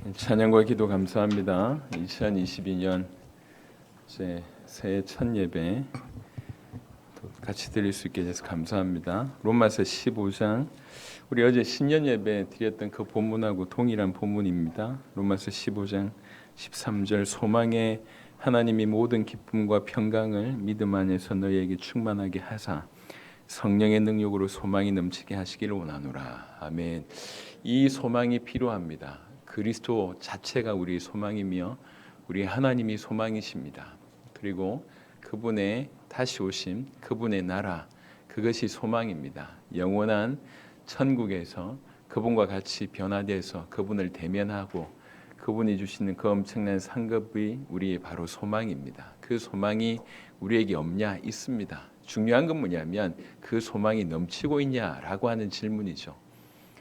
찬양과 기도 감사합니다. 2022년 제 새해 첫 예배 또 같이 드릴 수 있게 돼서 감사합니다. 로마서 15장 우리 어제 신년 예배 드렸던 그 본문하고 동일한 본문입니다. 로마서 15장 13절 소망의 하나님이 모든 기쁨과 평강을 믿음 안에서 너희에게 충만하게 하사 성령의 능력으로 소망이 넘치게 하시기를 원하노라. 아멘. 이 소망이 필요합니다. 그리스도 자체가 우리 소망이며 우리 하나님이 소망이십니다. 그리고 그분의 다시 오심, 그분의 나라, 그것이 소망입니다. 영원한 천국에서 그분과 같이 변화돼서 그분을 대면하고 그분이 주시는 그 엄청난 상급이 우리의 바로 소망입니다. 그 소망이 우리에게 없냐? 있습니다. 중요한 건 뭐냐면 그 소망이 넘치고 있냐라고 하는 질문이죠.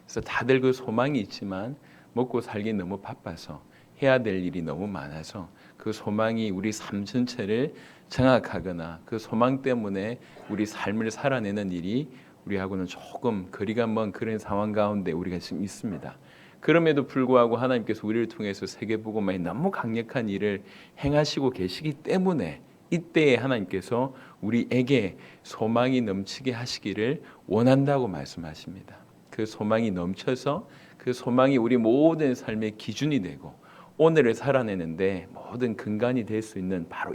그래서 다들 그 소망이 있지만 먹고 살기 너무 바빠서 해야 될 일이 너무 많아서 그 소망이 우리 삶 전체를 장악하거나 그 소망 때문에 우리 삶을 살아내는 일이 우리하고는 조금 거리가 먼 그런 상황 가운데 우리가 지금 있습니다. 그럼에도 불구하고 하나님께서 우리를 통해서 세계복음화의 너무 강력한 일을 행하시고 계시기 때문에 이때에 하나님께서 우리에게 소망이 넘치게 하시기를 원한다고 말씀하십니다. 그 소망이 넘쳐서 그 소망이 우리 모든 삶의 기준이 되고 오늘을 살아내는데 모든 근간이 될 수 있는 바로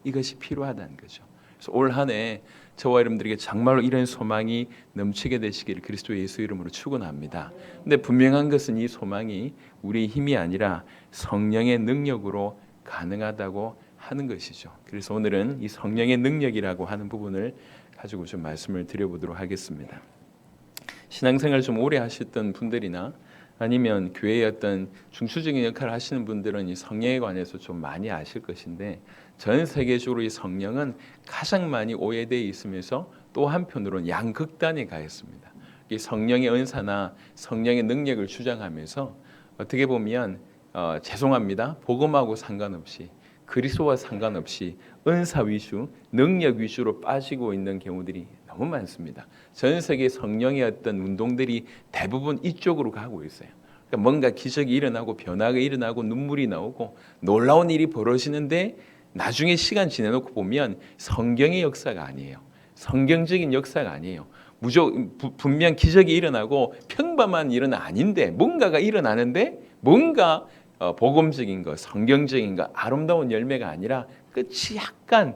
이것이 필요하다는 거죠. 그래서 올 한 해 저와 여러분들에게 정말로 이런 소망이 넘치게 되시기를 그리스도 예수 이름으로 축원합니다. 근데 분명한 것은 이 소망이 우리의 힘이 아니라 성령의 능력으로 가능하다고 하는 것이죠. 그래서 오늘은 이 성령의 능력이라고 하는 부분을 가지고 좀 말씀을 드려보도록 하겠습니다. 신앙생활 좀 오래 하셨던 분들이나 아니면 교회의 어떤 중추적인 역할을 하시는 분들은 이 성령에 관해서 좀 많이 아실 것인데 전 세계적으로 이 성령은 가장 많이 오해되어 있으면서 또 한편으로는 양극단에 가 있습니다. 이 성령의 은사나 성령의 능력을 주장하면서 어떻게 보면 죄송합니다. 복음하고 상관없이 그리스도와 상관없이 은사 위주, 능력 위주로 빠지고 있는 경우들이 너무 많습니다. 전 세계 성령의 어떤 운동들이 대부분 이쪽으로 가고 있어요. 그러니까 뭔가 기적이 일어나고 변화가 일어나고 눈물이 나오고 놀라운 일이 벌어지는데 나중에 시간 지내놓고 보면 성경의 역사가 아니에요. 성경적인 역사가 아니에요. 분명 기적이 일어나고 평범한 일은 아닌데 뭔가가 일어나는데 뭔가 복음적인 것, 성경적인 것, 아름다운 열매가 아니라 끝이 약간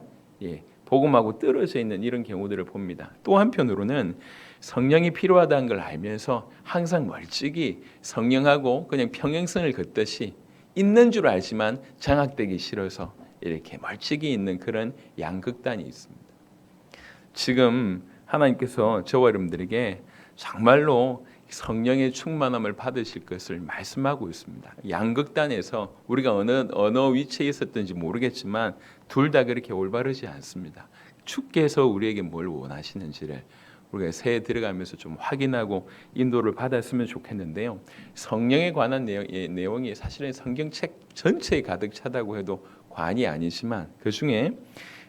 복음하고 떨어져 있는 이런 경우들을 봅니다. 또 한편으로는 성령이 필요하다는 걸 알면서 항상 멀찍이 성령하고 그냥 평행선을 걷듯이 있는 줄 알지만 장악되기 싫어서 이렇게 멀찍이 있는 그런 양극단이 있습니다. 지금 하나님께서 저와 여러분들에게 정말로 성령의 충만함을 받으실 것을 말씀하고 있습니다. 양극단에서 우리가 어느 위치에 있었든지 모르겠지만 둘 다 그렇게 올바르지 않습니다. 주께서 우리에게 뭘 원하시는지를 우리가 새해 들어가면서 좀 확인하고 인도를 받았으면 좋겠는데요. 성령에 관한 내용이 사실은 성경책 전체에 가득 차다고 해도 과언이 아니지만 그중에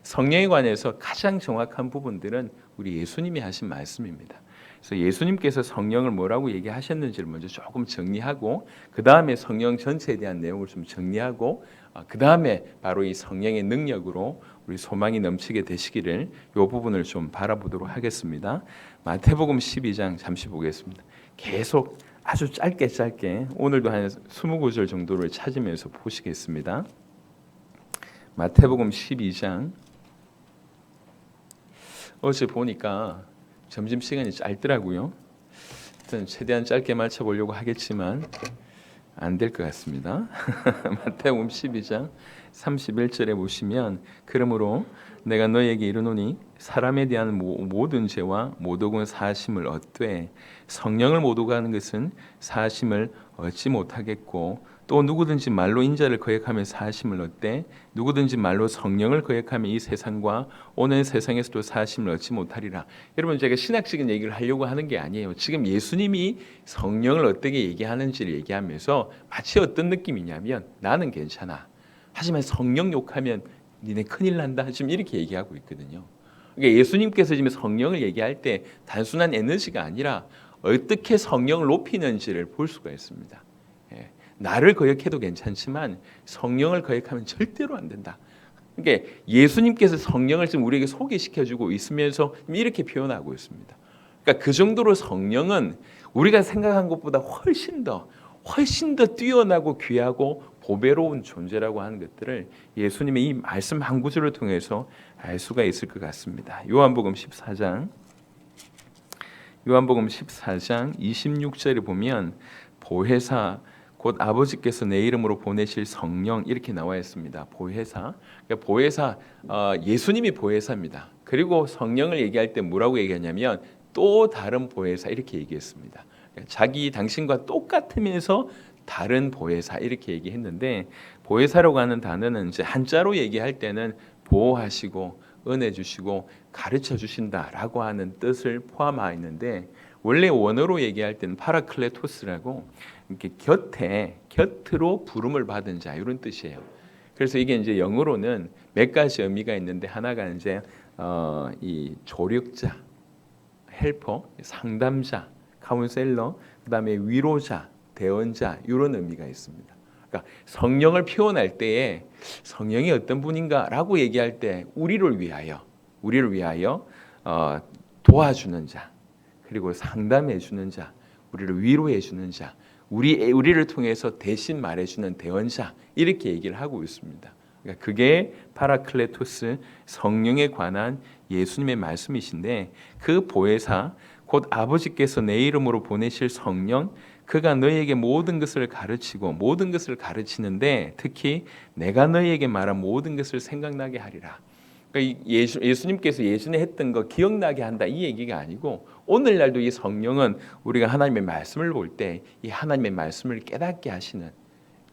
성령에 관해서 가장 정확한 부분들은 우리 예수님이 하신 말씀입니다. 그래서 예수님께서 성령을 뭐라고 얘기하셨는지를 먼저 조금 정리하고 그 다음에 성령 전체에 대한 내용을 좀 정리하고 그 다음에 바로 이 성령의 능력으로 우리 소망이 넘치게 되시기를 이 부분을 좀 바라보도록 하겠습니다. 마태복음 12장 잠시 보겠습니다. 계속 아주 짧게 오늘도 한 20구절 정도를 찾으면서 보시겠습니다. 마태복음 12장 어제 보니까 점심시간이 짧더라고요. 일단 최대한 짧게 맞춰보려고 하겠지만 안 될 것 같습니다. 마태복음 12장 31절에 보시면 그러므로 내가 너희에게 이르노니 사람에 대한 모든 죄와 모독은 사하심을 얻되 성령을 모독하는 것은 사하심을 얻지 못하겠고 또 누구든지 말로 인자를 거역하며 사하심을 얻되 누구든지 말로 성령을 거역하며 이 세상과 오는 세상에서도 사하심을 얻지 못하리라. 여러분 제가 신학적인 얘기를 하려고 하는 게 아니에요. 지금 예수님이 성령을 어떻게 얘기하는지를 얘기하면서 마치 어떤 느낌이냐면 나는 괜찮아. 하지만 성령 욕하면 니네 큰일 난다. 지금 이렇게 얘기하고 있거든요. 그러니까 예수님께서 지금 성령을 얘기할 때 단순한 에너지가 아니라 어떻게 성령을 높이는지를 볼 수가 있습니다. 나를 거역해도 괜찮지만 성령을 거역하면 절대로 안 된다. 그러니까 예수님께서 성령을 지금 우리에게 소개시켜주고 있으면서 이렇게 표현하고 있습니다. 그러니까 그 정도로 성령은 우리가 생각한 것보다 훨씬 더 뛰어나고 귀하고 보배로운 존재라고 하는 것들을 예수님의 이 말씀 한 구절을 통해서 알 수가 있을 것 같습니다. 요한복음 14장 26절에 보면 보혜사 곧 아버지께서 내 이름으로 보내실 성령 이렇게 나와 있습니다. 보혜사, 그러니까 보혜사, 예수님이 보혜사입니다. 그리고 성령을 얘기할 때 뭐라고 얘기하냐면 또 다른 보혜사 이렇게 얘기했습니다. 자기 당신과 똑같으면서 다른 보혜사 이렇게 얘기했는데, 보혜사라고 하는 단어는 이제 한자로 얘기할 때는 보호하시고 은혜 주시고 가르쳐 주신다라고 하는 뜻을 포함하여 있는데, 원래 원어로 얘기할 때는 파라클레토스라고 이렇게 곁으로 부름을 받은 자 이런 뜻이에요. 그래서 이게 이제 영어로는 몇 가지 의미가 있는데, 하나가 이제 이 조력자, 헬퍼, 상담자, 카운셀러, 그다음에 위로자, 대언자 이런 의미가 있습니다. 그러니까 성령을 표현할 때에 성령이 어떤 분인가라고 얘기할 때 우리를 위하여 도와주는 자, 그리고 상담해 주는 자, 우리를 위로해 주는 자, 우리를 통해서 대신 말해주는 대언자 이렇게 얘기를 하고 있습니다. 그러니까 그게 파라클레토스 성령에 관한 예수님의 말씀이신데, 그 보혜사 곧 아버지께서 내 이름으로 보내실 성령, 그가 너희에게 모든 것을 가르치고 모든 것을 가르치는데 특히 내가 너희에게 말한 모든 것을 생각나게 하리라. 그러니까 예수님께서 예전에 했던 거 기억나게 한다 이 얘기가 아니고, 오늘날도 이 성령은 우리가 하나님의 말씀을 볼 때 이 하나님의 말씀을 깨닫게 하시는,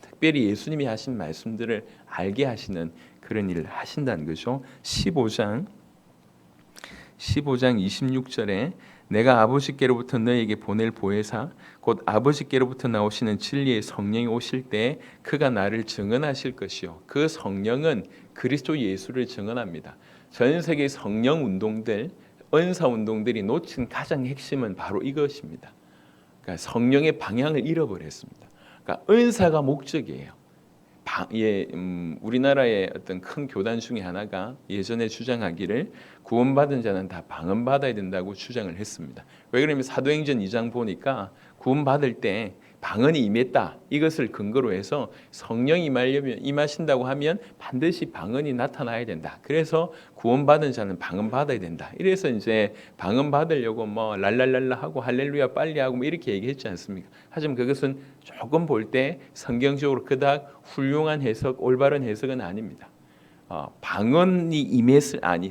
특별히 예수님이 하신 말씀들을 알게 하시는 그런 일을 하신다는 거죠. 15장 26절에 내가 아버지께로부터 너희에게 보낼 보혜사 곧 아버지께로부터 나오시는 진리의 성령이 오실 때 그가 나를 증언하실 것이요. 그 성령은 그리스도 예수를 증언합니다. 전 세계 성령 운동들, 은사 운동들이 놓친 가장 핵심은 바로 이것입니다. 그러니까 성령의 방향을 잃어버렸습니다. 그러니까 은사가 목적이에요. 우리나라의 어떤 큰 교단 중에 하나가 예전에 주장하기를 구원받은 자는 다 방언받아야 된다고 주장을 했습니다. 왜 그러냐면 사도행전 2장 보니까 구원받을 때 방언이 임했다, 이것을 근거로 해서 성령이 임하신다고 하면 반드시 방언이 나타나야 된다. 그래서 구원받은 자는 방언 받아야 된다. 이래서 이제 방언 받으려고 뭐 랄랄랄라 하고 할렐루야 빨리 하고 뭐 이렇게 얘기했지 않습니까? 하지만 그것은 조금 볼 때 성경적으로 그닥 훌륭한 해석, 올바른 해석은 아닙니다.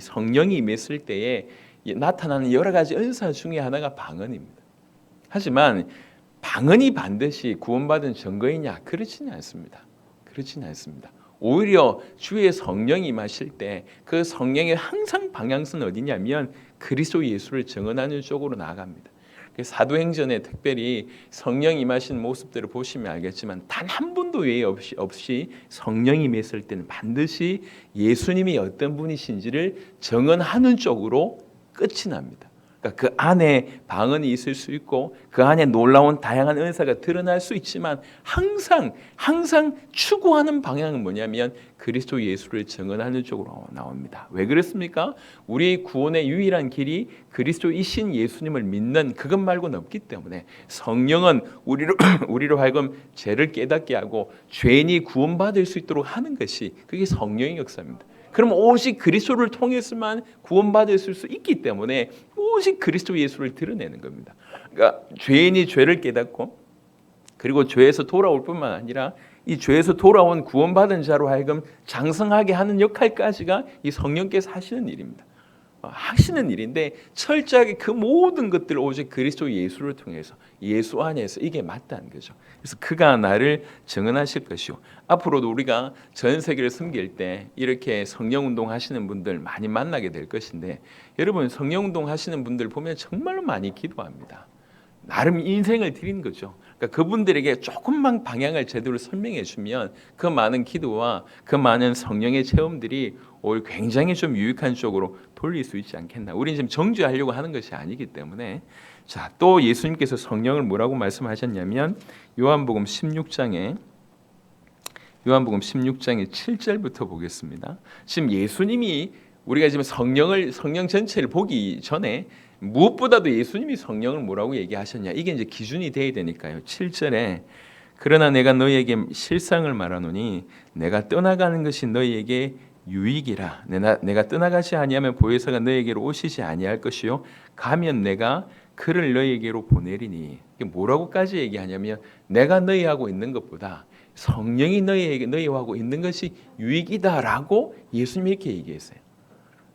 성령이 임했을 때에 나타나는 여러 가지 은사 중에 하나가 방언입니다. 하지만 방언이 반드시 구원받은 증거이냐? 그렇지는 않습니다. 오히려 주의 성령이 임하실 때 그 성령의 항상 방향성은 어디냐면 그리스도 예수를 증언하는 쪽으로 나아갑니다. 사도행전에 특별히 성령 임하신 모습들을 보시면 알겠지만 단 한 분도 외에 없이 성령이 임했을 때는 반드시 예수님이 어떤 분이신지를 증언하는 쪽으로 끝이 납니다. 그러니까 그 안에 방언이 있을 수 있고 그 안에 놀라운 다양한 은사가 드러날 수 있지만 항상 추구하는 방향은 뭐냐면 그리스도 예수를 증언하는 쪽으로 나옵니다. 왜 그렇습니까? 우리 구원의 유일한 길이 그리스도이신 예수님을 믿는 그것 말고는 없기 때문에 성령은 우리로 하여금 죄를 깨닫게 하고 죄인이 구원받을 수 있도록 하는 것이 그게 성령의 역사입니다. 그럼 오직 그리스도를 통해서만 구원받을 수 있기 때문에 오직 그리스도 예수를 드러내는 겁니다. 그러니까 죄인이 죄를 깨닫고 그리고 죄에서 돌아올 뿐만 아니라 이 죄에서 돌아온 구원받은 자로 하여금 장성하게 하는 역할까지가 이 성령께서 하시는 일입니다. 하시는 일인데 철저하게 그 모든 것들을 오직 그리스도 예수를 통해서 예수 안에서 이게 맞다는 거죠. 그래서 그가 나를 증언하실 것이요. 앞으로도 우리가 전 세계를 섬길 때 이렇게 성령운동 하시는 분들 많이 만나게 될 것인데, 여러분 성령운동 하시는 분들 보면 정말로 많이 기도합니다. 나름 인생을 드린 거죠. 그러니까 그분들에게 조금만 방향을 제대로 설명해 주면 그 많은 기도와 그 많은 성령의 체험들이 오히려 굉장히 좀 유익한 쪽으로 돌릴 수 있지 않겠나. 우리는 지금 정죄하려고 하는 것이 아니기 때문에 자, 또 예수님께서 성령을 뭐라고 말씀하셨냐면 요한복음 16장에 7절부터 보겠습니다. 지금 예수님이 우리가 지금 성령 전체를 보기 전에 무엇보다도 예수님이 성령을 뭐라고 얘기하셨냐, 이게 이제 기준이 돼야 되니까요. 7절에 그러나 내가 너희에게 실상을 말하노니 내가 떠나가는 것이 너희에게 유익이라. 내가 떠나가지 아니하면 보혜사가 너희에게로 오시지 아니할 것이요 가면 내가 그를 너희에게로 보내리니. 이게 뭐라고까지 얘기하냐면 내가 너희하고 있는 것보다 성령이 너희하고 있는 것이 유익이다라고 예수님이 이렇게 얘기했어요.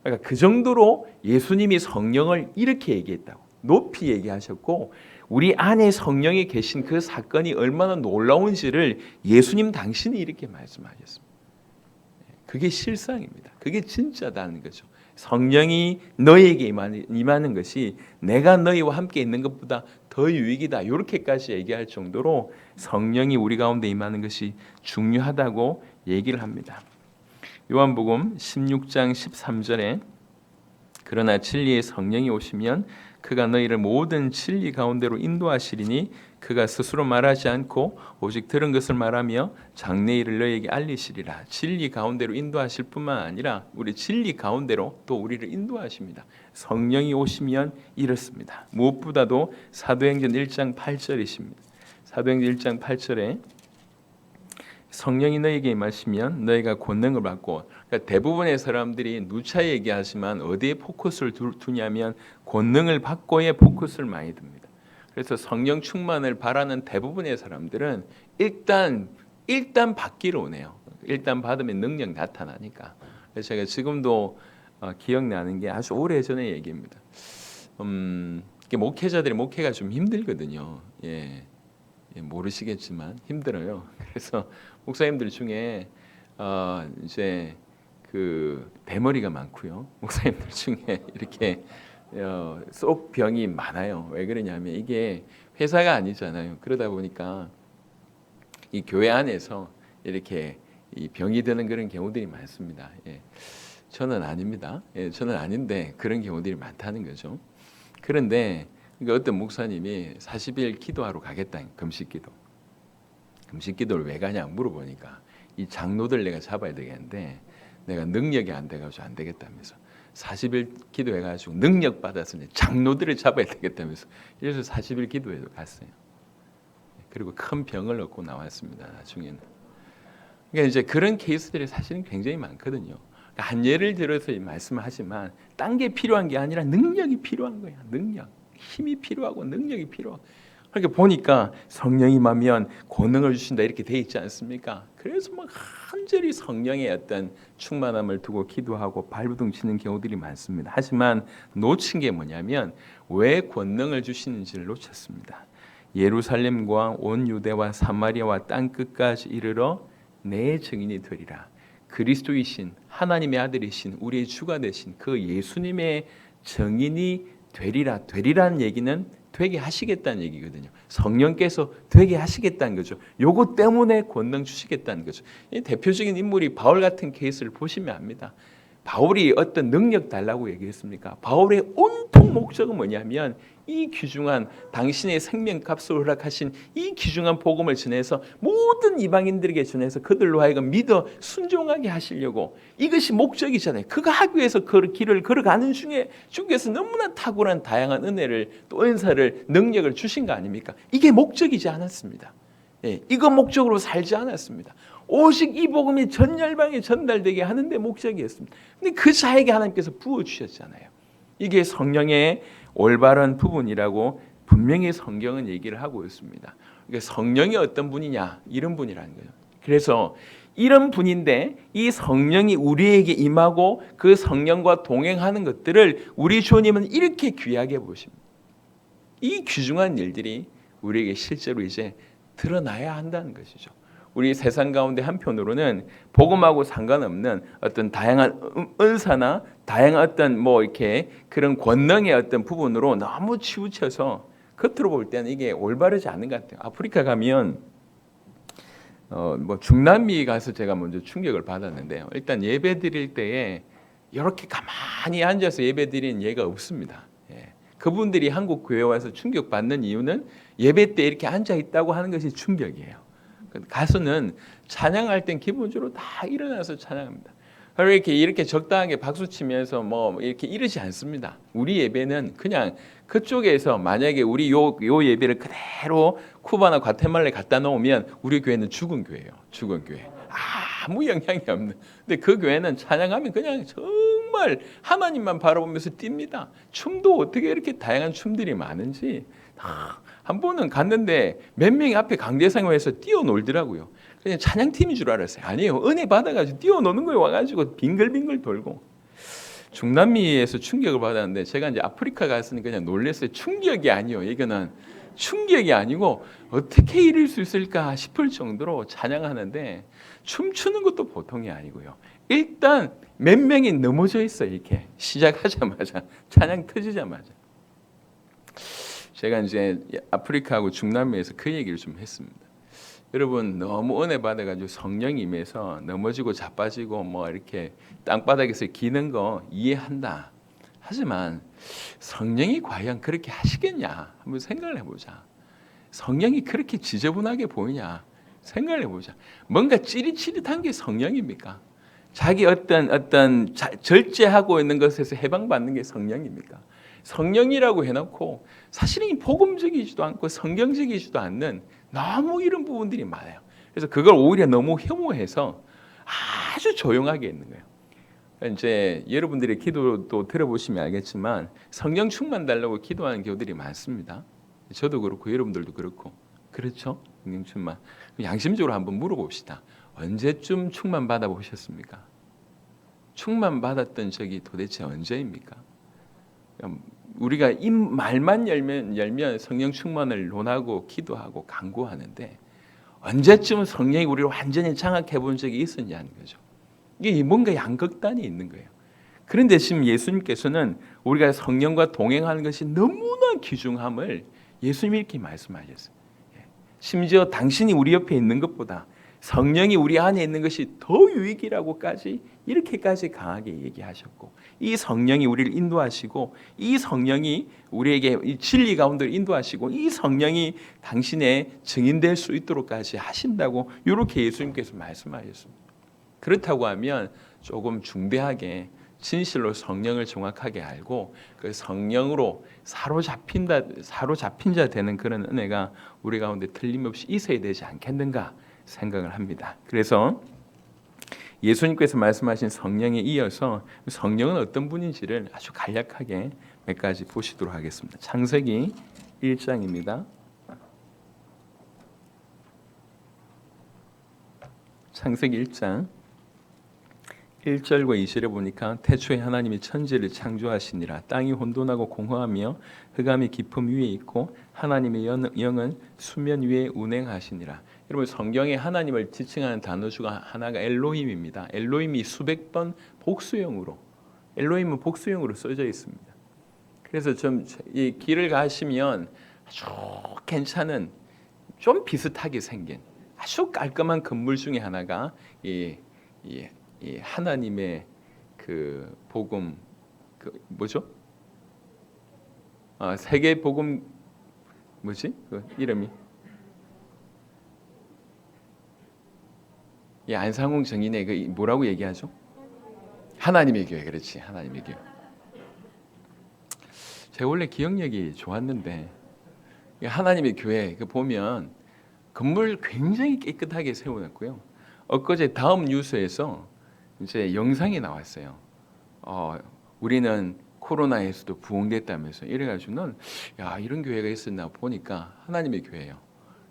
그러니까 그 정도로 예수님이 성령을 이렇게 얘기했다고 높이 얘기하셨고, 우리 안에 성령이 계신 그 사건이 얼마나 놀라운지를 예수님 당신이 이렇게 말씀하셨습니다. 그게 실상입니다. 그게 진짜다는 거죠. 성령이 너희에게 임하는 것이 내가 너희와 함께 있는 것보다 더 유익이다, 이렇게까지 얘기할 정도로 성령이 우리 가운데 임하는 것이 중요하다고 얘기를 합니다. 요한복음 16장 13절에 그러나 진리의 성령이 오시면 그가 너희를 모든 진리 가운데로 인도하시리니 그가 스스로 말하지 않고 오직 들은 것을 말하며 장래일을 너희에게 알리시리라. 진리 가운데로 인도하실 뿐만 아니라 우리 진리 가운데로 또 우리를 인도하십니다. 성령이 오시면 이렇습니다. 무엇보다도 사도행전 1장 8절이십니다. 사도행전 1장 8절에 성령이 너희에게 임하시면 너희가 권능을 받고, 그러니까 대부분의 사람들이 누차 얘기하지만 어디에 포커스를 두냐면 권능을 받고의 포커스를 많이 둡니다. 그래서 성령 충만을 바라는 대부분의 사람들은 일단 받기로 오네요. 일단 받으면 능력 나타나니까. 그래서 제가 지금도 기억나는 게 아주 오래전의 얘기입니다. 목회자들이 목회가 좀 힘들거든요. 모르시겠지만 힘들어요. 그래서 목사님들 중에 이제 그 대머리가 많고요. 목사님들 중에 이렇게 속 병이 많아요. 왜 그러냐면 이게 회사가 아니잖아요. 그러다 보니까 이 교회 안에서 이렇게 이 병이 드는 그런 경우들이 많습니다. 저는 아닙니다. 저는 아닌데 그런 경우들이 많다는 거죠. 그런데 어떤 목사님이 40일 기도하러 가겠다, 금식기도를 왜 가냐 물어보니까 이 장로들 내가 잡아야 되겠는데 내가 능력이 안 돼가지고 안 되겠다면서 40일 기도해가지고 능력 받아서 장로들을 잡아야 되겠다면서 그래서 40일 기도회도 갔어요. 그리고 큰 병을 얻고 나왔습니다. 나중에는. 그러니까 이제 그런 케이스들이 사실은 굉장히 많거든요. 한 예를 들어서 말씀하지만 딴 게 필요한 게 아니라 능력이 필요한 거야. 능력, 힘이 필요하고 능력이 필요하고. 그렇게 보니까 성령이 임하면 권능을 주신다 이렇게 돼 있지 않습니까? 그래서 막 간절히 성령의 어떤 충만함을 두고 기도하고 발부둥 치는 경우들이 많습니다. 하지만 놓친 게 뭐냐면 왜 권능을 주시는지를 놓쳤습니다. 예루살렘과 온 유대와 사마리아와 땅 끝까지 이르러 내 증인이 되리라. 그리스도이신 하나님의 아들이신 우리의 주가 되신 그 예수님의 증인이 되리라는 얘기는 되게 하시겠다는 얘기거든요. 성령께서 되게 하시겠다는 거죠. 요거 때문에 권능 주시겠다는 거죠. 이 대표적인 인물이 바울 같은 케이스를 보시면 압니다. 바울이 어떤 능력 달라고 얘기했습니까? 바울의 온통 목적은 뭐냐면 이 귀중한 당신의 생명값을 허락하신 이 귀중한 복음을 전해서 모든 이방인들에게 전해서 그들로 하여금 믿어 순종하게 하시려고, 이것이 목적이잖아요. 그가 하기 위해서 그 길을 걸어가는 중에 주께서 너무나 탁월한 다양한 은혜를 또 은사를 능력을 주신 거 아닙니까? 이게 목적이지 않았습니다. 이거 목적으로 살지 않았습니다. 오직 이 복음이 전 열방에 전달되게 하는 데 목적이었습니다. 근데 그 자에게 하나님께서 부어주셨잖아요. 이게 성령의 올바른 부분이라고 분명히 성경은 얘기를 하고 있습니다. 그러니까 성령이 어떤 분이냐, 이런 분이라는 거예요. 그래서 이런 분인데 이 성령이 우리에게 임하고 그 성령과 동행하는 것들을 우리 주님은 이렇게 귀하게 보십니다. 이 귀중한 일들이 우리에게 실제로 이제 드러나야 한다는 것이죠. 우리 세상 가운데 한편으로는 복음하고 상관없는 어떤 다양한 은사나 다양한 어떤 이렇게 그런 권능의 어떤 부분으로 너무 치우쳐서 겉으로 볼 때는 이게 올바르지 않은 것 같아요. 아프리카 가면 중남미 가서 제가 먼저 충격을 받았는데요. 일단 예배 드릴 때에 이렇게 가만히 앉아서 예배 드리는 예가 없습니다. 그분들이 한국 교회 와서 충격받는 이유는 예배 때 이렇게 앉아 있다고 하는 것이 충격이에요. 가수는 찬양할 땐 기본적으로 다 일어나서 찬양합니다. 이렇게 적당하게 박수 치면서 뭐 이렇게 이러지 않습니다. 우리 예배는 그냥 그쪽에서 만약에 우리 요 예배를 그대로 쿠바나 과테말라에 갖다 놓으면 우리 교회는 죽은 교회예요. 죽은 교회. 아무 영향이 없는. 근데 그 교회는 찬양하면 그냥 정말 하나님만 바라보면서 뜁니다. 춤도 어떻게 이렇게 다양한 춤들이 많은지. 한 번은 갔는데 몇 명이 앞에 강대상에서 뛰어놀더라고요. 그냥 찬양팀인 줄 알았어요. 아니에요. 은혜 받아가지고 뛰어노는 거에 와가지고 빙글빙글 돌고. 중남미에서 충격을 받았는데 제가 이제 아프리카 갔으니 그냥 놀랐어요. 충격이 아니요. 이거는 충격이 아니고 어떻게 이럴 수 있을까 싶을 정도로 찬양하는데 춤추는 것도 보통이 아니고요. 일단 몇 명이 넘어져 있어요. 이렇게 시작하자마자 찬양 터지자마자. 제가 이제 아프리카하고 중남미에서 그 얘기를 좀 했습니다. 여러분 너무 은혜 받아가지고 성령이 임해서 넘어지고 자빠지고 뭐 이렇게 땅바닥에서 기는 거 이해한다. 하지만 성령이 과연 그렇게 하시겠냐 한번 생각을 해보자. 성령이 그렇게 지저분하게 보이냐 생각을 해보자. 뭔가 찌릿찌릿한 게 성령입니까? 자기 어떤 절제하고 있는 것에서 해방받는 게 성령입니까? 성령이라고 해놓고 사실은 복음적이지도 않고 성경적이지도 않는 너무 이런 부분들이 많아요. 그래서 그걸 오히려 너무 혐오해서 아주 조용하게 있는 거예요. 이제 여러분들의 기도도 들어보시면 알겠지만 성령 충만 달라고 기도하는 교들이 많습니다. 저도 그렇고 여러분들도 그렇고 그렇죠? 성령 충만. 양심적으로 한번 물어봅시다. 언제쯤 충만 받아보셨습니까? 충만 받았던 적이 도대체 언제입니까? 우리가 입 말만 열면 성령 충만을 논하고 기도하고 간구하는데 언제쯤 성령이 우리를 완전히 장악해 본 적이 있었냐는 거죠. 이게 뭔가 양극단이 있는 거예요. 그런데 지금 예수님께서는 우리가 성령과 동행하는 것이 너무나 귀중함을 예수님이 이렇게 말씀하셨어요. 심지어 당신이 우리 옆에 있는 것보다 성령이 우리 안에 있는 것이 더 유익이라고까지 이렇게까지 강하게 얘기하셨고, 이 성령이 우리를 인도하시고, 이 성령이 우리에게 이 진리 가운데 인도하시고, 이 성령이 당신의 증인될 수 있도록까지 하신다고 이렇게 예수님께서 말씀하셨습니다. 그렇다고 하면 조금 중대하게 진실로 성령을 정확하게 알고 그 성령으로 사로잡힌 자 되는 그런 은혜가 우리 가운데 틀림없이 있어야 되지 않겠는가 생각을 합니다. 그래서 예수님께서 말씀하신 성령에 이어서 성령은 어떤 분인지를 아주 간략하게 몇 가지 보시도록 하겠습니다. 창세기 1장입니다. 창세기 1장 1절과 2절에 보니까 태초에 하나님이 천지를 창조하시니라. 땅이 혼돈하고 공허하며 흑암이 깊음 위에 있고 하나님의 영은 수면 위에 운행하시니라. 여러분 성경에 하나님을 지칭하는 단어 중 하나가 엘로힘입니다. 엘로힘이 수백 번 복수형으로 엘로힘은 복수형으로 써져 있습니다. 그래서 좀 이 길을 가시면 아주 괜찮은 좀 비슷하게 생긴 아주 깔끔한 건물 중에 하나가 이 하나님의 그 복음 그 뭐죠? 세계 복음 뭐지? 그 이름이 안상홍 정인의 그 뭐라고 얘기하죠? 하나님의 교회. 그렇지, 하나님의 교회. 제가 원래 기억력이 좋았는데 하나님의 교회 그 보면 건물 굉장히 깨끗하게 세워놨고요. 엊그제 다음 뉴스에서 이제 영상이 나왔어요. 우리는 코로나에서도 부흥됐다면서 이래가지고는 이런 교회가 있었나 보니까 하나님의 교회예요.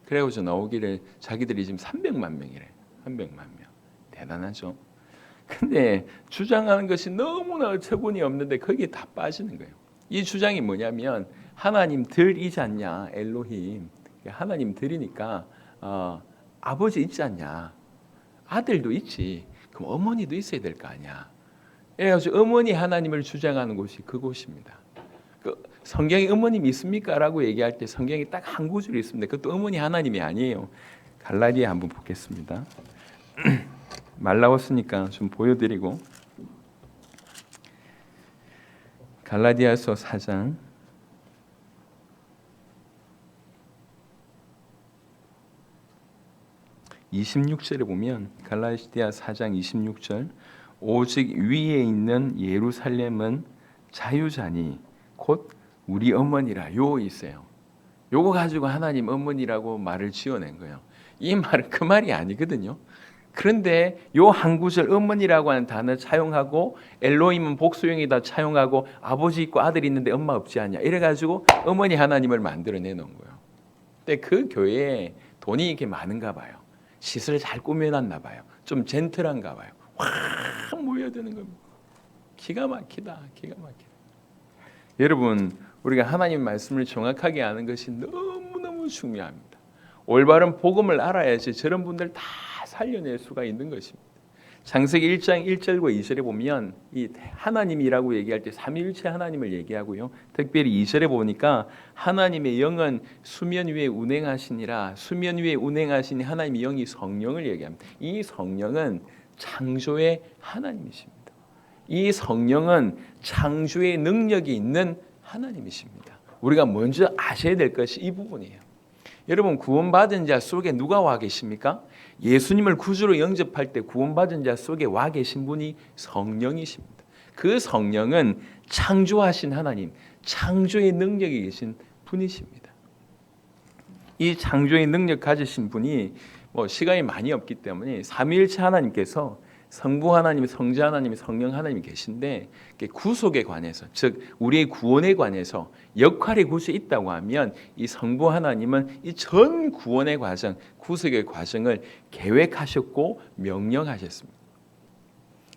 그래가지고 나오기를 자기들이 지금 300만 명이래. 300만 명. 대단하죠. 근데 주장하는 것이 너무나 어처구니 없는데 거기에 다 빠지는 거예요. 이 주장이 뭐냐면 하나님들이지 않냐, 엘로힘. 하나님들이니까 아버지 있지 않냐, 아들도 있지. 그럼 어머니도 있어야 될 거 아니야. 그래가지고 어머니 하나님을 주장하는 곳이 그곳입니다. 성경에 어머님이 있습니까? 라고 얘기할 때 성경에 딱 한 구절이 있습니다. 그것도 어머니 하나님이 아니에요. 갈라디아 한번 보겠습니다. 말 나왔으니까 좀 보여드리고 갈라디아서 4장 26절에 보면 갈라디아 4장 26절 오직 위에 있는 예루살렘은 자유자니 곧 우리 어머니라 요 있어요. 요거 가지고 하나님 어머니라고 말을 지어낸 거예요. 이 말은 그 말이 아니거든요. 그런데 요 한 구절 어머니라고 하는 단어 차용하고 엘로힘은 복수형이다 차용하고 아버지 있고 아들이 있는데 엄마 없지 않냐 이래가지고 어머니 하나님을 만들어내 놓은 거예요. 근데 그 교회에 돈이 이렇게 많은가 봐요. 시설 잘 꾸며놨나 봐요. 좀 젠틀한가 봐요. 확 모여드는 겁니다. 기가 막히다. 기가 막히다. 여러분 우리가 하나님 말씀을 정확하게 아는 것이 너무너무 중요합니다. 올바른 복음을 알아야지 저런 분들 다 살려낼 수가 있는 것입니다. 창세기 1장 1절과 2절에 보면 이 하나님이라고 얘기할 때 삼위일체 하나님을 얘기하고요. 특별히 2절에 보니까 하나님의 영은 수면 위에 운행하시니라. 수면 위에 운행하시니 하나님의 영이 성령을 얘기합니다. 이 성령은 창조의 하나님이십니다. 이 성령은 창조의 능력이 있는 하나님이십니다. 우리가 먼저 아셔야 될 것이 이 부분이에요. 여러분 구원받은 자 속에 누가 와 계십니까? 예수님을 구주로 영접할 때 구원받은 자 속에 와 계신 분이 성령이십니다. 그 성령은 창조하신 하나님, 창조의 능력이 계신 분이십니다. 이 창조의 능력 가지신 분이 시간이 많이 없기 때문에 삼위일체 하나님께서 성부 하나님, 성자 하나님, 성령 하나님이 계신데 구속에 관해서 즉 우리의 구원에 관해서 역할이 굳이 있다고 하면 이 성부 하나님은 이 전 구원의 과정, 구속의 과정을 계획하셨고 명령하셨습니다.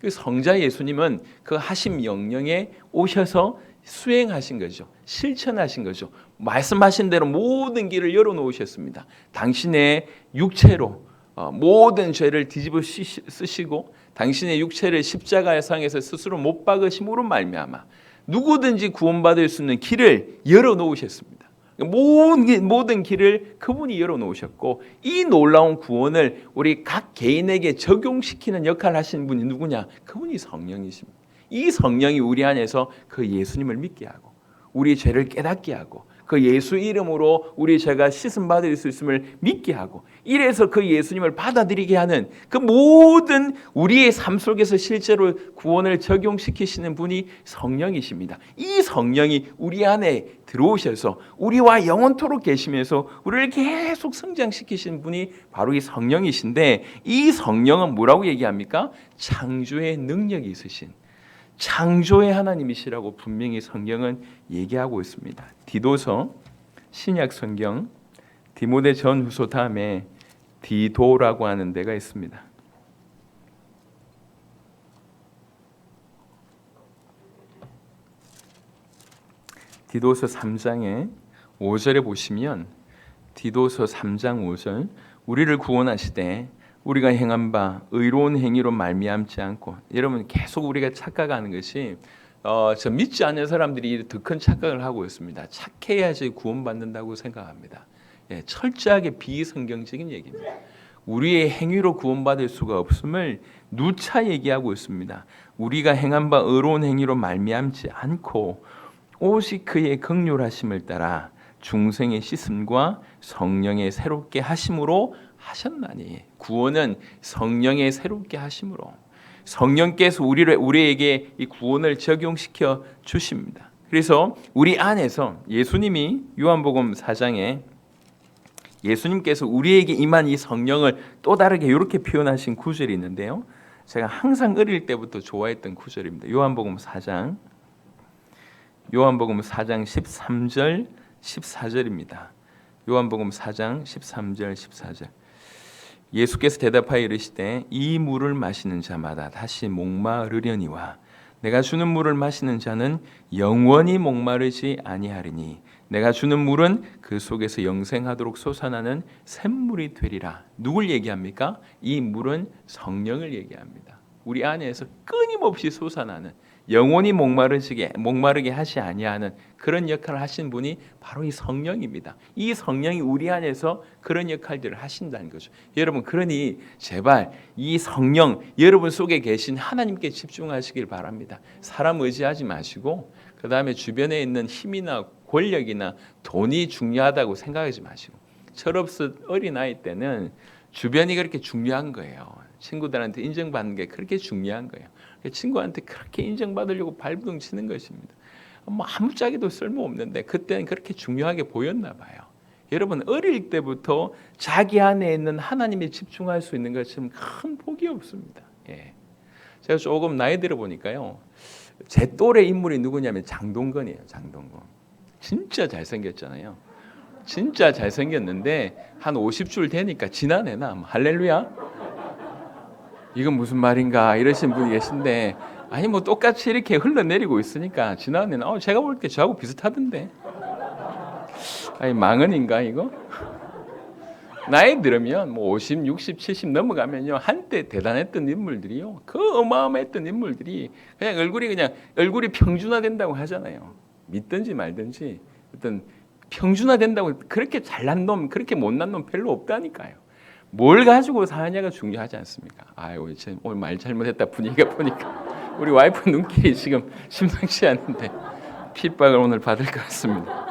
그 성자 예수님은 그 하신 명령에 오셔서 수행하신 거죠. 실천하신 거죠. 말씀하신 대로 모든 길을 열어놓으셨습니다. 당신의 육체로 모든 죄를 뒤집어 쓰시고 당신의 육체를 십자가상에서 스스로 못 박으심으로 말미암아 누구든지 구원받을 수 있는 길을 열어놓으셨습니다. 모든 길을 그분이 열어놓으셨고 이 놀라운 구원을 우리 각 개인에게 적용시키는 역할을 하시는 분이 누구냐? 그분이 성령이십니다. 이 성령이 우리 안에서 그 예수님을 믿게 하고 우리 죄를 깨닫게 하고 그 예수 이름으로 우리 죄가 씻음 받을 수 있음을 믿게 하고 이래서 그 예수님을 받아들이게 하는 그 모든 우리의 삶 속에서 실제로 구원을 적용시키시는 분이 성령이십니다. 이 성령이 우리 안에 들어오셔서 우리와 영원토록 계시면서 우리를 계속 성장시키시는 분이 바로 이 성령이신데 이 성령은 뭐라고 얘기합니까? 창조의 능력이 있으신 창조의 하나님이시라고 분명히 성경은 얘기하고 있습니다. 디도서 신약 성경 디모데 전후서 다음에 디도라고 하는 데가 있습니다. 디도서 3장의 5절에 보시면 디도서 3장 5절 우리를 구원하시되 우리가 행한 바 의로운 행위로 말미암지 않고 여러분 계속 우리가 착각하는 것이 저 믿지 않는 사람들이 더 큰 착각을 하고 있습니다. 착해야지 구원받는다고 생각합니다. 철저하게 비성경적인 얘기입니다. 우리의 행위로 구원받을 수가 없음을 누차 얘기하고 있습니다. 우리가 행한 바 의로운 행위로 말미암지 않고 오직 그의 긍휼하심을 따라 중생의 씻음과 성령의 새롭게 하심으로 하셨나니 구원은 성령의 새롭게 하심으로 성령께서 우리에게 이 구원을 적용시켜 주십니다. 그래서 우리 안에서 예수님이 요한복음 4장에 예수님께서 우리에게 임한 이 성령을 또 다르게 이렇게 표현하신 구절이 있는데요. 제가 항상 어릴 때부터 좋아했던 구절입니다. 요한복음 4장 13절 14절입니다. 요한복음 4장 13절 14절 예수께서 대답하여 이르시되 이 물을 마시는 자마다 다시 목마르려니와 내가 주는 물을 마시는 자는 영원히 목마르지 아니하리니 내가 주는 물은 그 속에서 영생하도록 솟아나는 샘물이 되리라. 누굴 얘기합니까? 이 물은 성령을 얘기합니다. 우리 안에서 끊임없이 솟아나는 영원히 목마르게 하지 아니하는 그런 역할을 하신 분이 바로 이 성령입니다. 이 성령이 우리 안에서 그런 역할들을 하신다는 거죠. 여러분 그러니 제발 이 성령 여러분 속에 계신 하나님께 집중하시길 바랍니다. 사람 의지하지 마시고 그 다음에 주변에 있는 힘이나 권력이나 돈이 중요하다고 생각하지 마시고 철없을 어린아이 때는 주변이 그렇게 중요한 거예요. 친구들한테 인정받는 게 그렇게 중요한 거예요. 친구한테 그렇게 인정받으려고 발버둥 치는 것입니다. 뭐 아무짝에도 쓸모없는데 그때는 그렇게 중요하게 보였나 봐요. 여러분 어릴 때부터 자기 안에 있는 하나님에 집중할 수 있는 것은 큰 복이 없습니다. 예. 제가 조금 나이 들어 보니까요. 제 또래 인물이 누구냐면 장동건이에요. 장동건. 진짜 잘생겼잖아요. 진짜 잘생겼는데 한 50줄 되니까 지난해나 할렐루야 이건 무슨 말인가 이러신 분이 계신데 아니 뭐 똑같이 이렇게 흘러내리고 있으니까 지난해는 제가 볼 때 저하고 비슷하던데 아니 망언인가 이거? 나이 들으면 뭐 50, 60, 70 넘어가면요 한때 대단했던 인물들이요 그 어마어마했던 인물들이 그냥 얼굴이 평준화된다고 하잖아요. 믿든지 말든지 어떤 평준화된다고 그렇게 잘난 놈 그렇게 못난 놈 별로 없다니까요. 뭘 가지고 사느냐가 중요하지 않습니까? 아유 오늘 말 잘못했다 분위기가 보니까 우리 와이프 눈길이 지금 심상치 않은데 핍박을 오늘 받을 것 같습니다.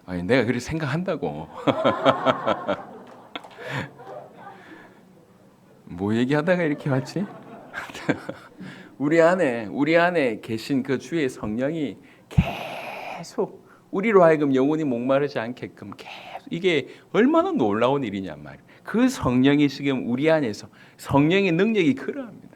아니 내가 그렇게 생각한다고. 뭐 얘기하다가 이렇게 왔지? 우리 안에 계신 그 주의 성령이 계속 우리로 하여금 영원히 목마르지 않게끔 계속 이게 얼마나 놀라운 일이냐 말이에요. 그 성령이 지금 우리 안에서 성령의 능력이 그러합니다.